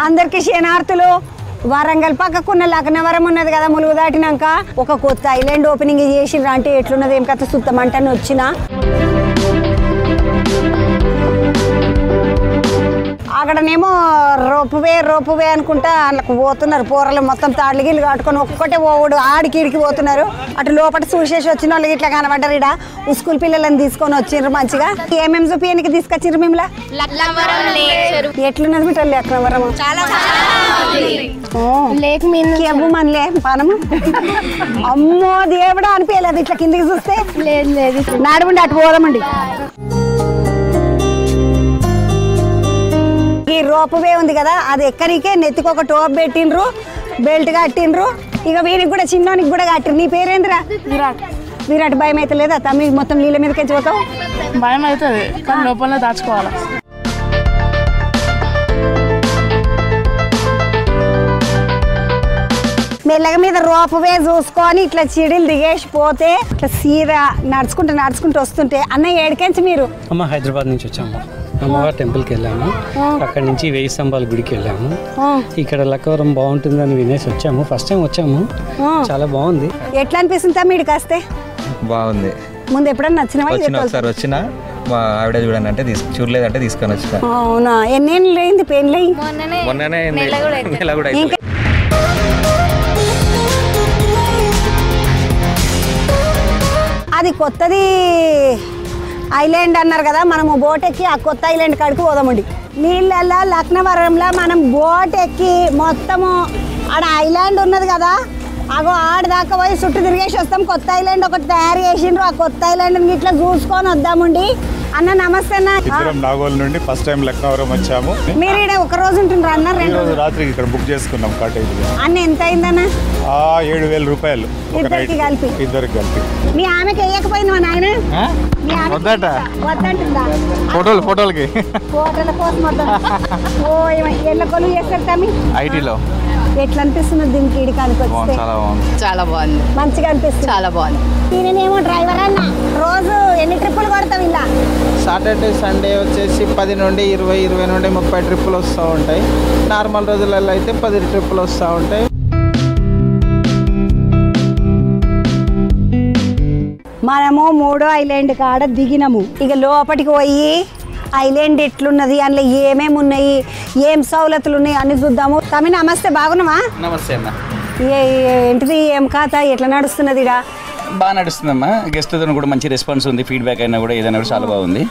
అందరికి శనార్థులు. వరంగల్ పక్కకున్న లక్నవరం ఉన్నది కదా, ములుగు దాటినాక ఒక కొత్త ఐలాండ్ ఓపెనింగ్ చేసిండ్రు. అంటే ఎట్లున్నది ఏం కథ చూద్దామంటే వచ్చిన అక్కడనేమో రోపువే అనుకుంటా అందుకు పోతున్నారు. పోరలు మొత్తం తాళ్ళు గిళ్ళు కట్టుకొని ఒక్కటే పోవుడు ఆడికి ఇడికి పోతున్నారు. అటు లోపల చూసేసి వచ్చిన వాళ్ళకి ఇట్లా కనబడ్డారు. ఇడ స్కూల్ పిల్లలని తీసుకొని వచ్చిండ్రు. మంచిగా ఏమేమి చూపియానికి తీసుకొచ్చిండ్రు మిమ్మల్ని? ఎట్లున్నది మీ తల్లి లక్నవరం? మనలే పనము అమ్మో దేవుడా అనిపించలేదు ఇట్లా కిందికి చూస్తే. లేదు నడవండి అటు పోదామండి. ఈ రోపువే ఉంది కదా, అది ఎక్కడికే నెత్తికి ఒక టోప్ పెట్టిండ్రు, బెల్ట్ కట్టిండ్రు. ఇక వీరికి కూడా చిన్నోనికి కూడా కట్టిండ్రు. నీ పేరేంద్రా? విరాట్. భయం అయితే లేదా తమ్మి? మొత్తం నీళ్ళ మీదకి పోతావు? భయం అవుతుంది కానీ లోపల దాచుకోవాలి. మెల్లగ మీద రోపువే చూసుకొని ఇట్లా చిడిలు దిగేసి పోతే ఇట్లా సీదా నడుచుకుంటూ వస్తుంటే అన్నయ్య ఏడికెంచి మీరు? అమ్మ హైదరాబాద్ నుంచి వచ్చాము. అమ్మవారి టెంపుల్కి వెళ్ళాము. అక్కడి నుంచి 1000 స్తంభాల గుడికి వెళ్ళాము. ఇక్కడ లక్కవరం బాగుంటుందని వినేసి వచ్చాము. ఫస్ట్ టైం వచ్చాము, చాలా బాగుంది. ఎట్లా అనిపిస్తుంది తమ్మి ఇక్కడికి వస్తే? బాగుంది. ముందు ఎప్పుడన్నా ఒకసారి వచ్చిన మా ఆవిడ చూడండి అంటే చూడలేదంటే తీసుకొని వచ్చిన. అవునా? ఎన్నేళ్ళు అయింది పెళ్ళి? మొన్ననే నెల కూడా అయింది. అది కొత్తది ఐలాండ్ అన్నారు కదా, మనము బోట్ ఎక్కి ఆ కొత్త ఐలాండ్ కాడికి పోదామండి. నీళ్ళల్లో లక్నవరంలో మనం బోట్ ఎక్కి మొత్తము ఆడ ఐలాండ్ ఉన్నది కదా, అగో ఆడదాకా పోయి చుట్టూ తిరిగేసి వస్తాం. కొత్త ఐలాండ్ ఒకటి తయారు చేసిండ్రు. ఆ కొత్త ఐలాండ్ ఇట్లా చూసుకొని వద్దామండి. అన్న నమస్తే అన్న. నాగోల్ నుండి ఫస్ట్ టైం లక్నవరం వచ్చాము. మీరు ఇక్కడ ఒక రోజు ఉంటుండ్రు అన్న? 2 రోజు రాత్రికి ఇక్కడ బుక్ చేసుకున్నాం కాటేజ్. అన్న ఎంత అయిందన్న? 7,000 రూపాయలు ఇద్దరికి కలిపి. మీ ఆమెకి వేయకపోయింది మా నాయన? వద్దంటుందా? ఫోటోలకి ఫోటోల కోసం వద్దాం. ఓ ఎల్ల కొలువు చేస్తారు తమ్మి ఐటీలో. ఎట్లా అనిపిస్తుంది దీనికి ఇడికానికి వస్తే? చాలా బాగుంది. మంచిగా అనిపిస్తుంది. చాలా బాగుంది. నేనేమో డ్రైవర్ అన్న. రోజు ఎన్ని ట్రిప్పులు కొడతావు ఇలా? సాటర్డే సండే వచ్చేసి 10 నుండి 20 నుండి 30 ట్రిప్పులు వస్తూ ఉంటాయి. నార్మల్ రోజులలో అయితే 10 ట్రిప్పులు వస్తూ ఉంటాయి. మనము 3వ ఐలాండ్ కాడ దిగినాము. ఇక లోపలికి పోయి ఐలాండ్ ఎట్లున్నది, అందులో ఏమేమి ఉన్నాయి, ఏం సౌలతులు ఉన్నాయి అన్ని చూద్దాము. తమ్మి నమస్తే, బాగున్నావా? నమస్తే అన్న. ఏంటిది ఏం ఖాతా, ఎట్లా నడుస్తున్నది? బాగా నడుస్తుందమ్మా. గెస్ట్తో కూడా మంచి రెస్పాన్స్ ఉంది. ఫీడ్బ్యాక్ అయినా కూడా ఏదైనా కూడా చాలా బాగుంది.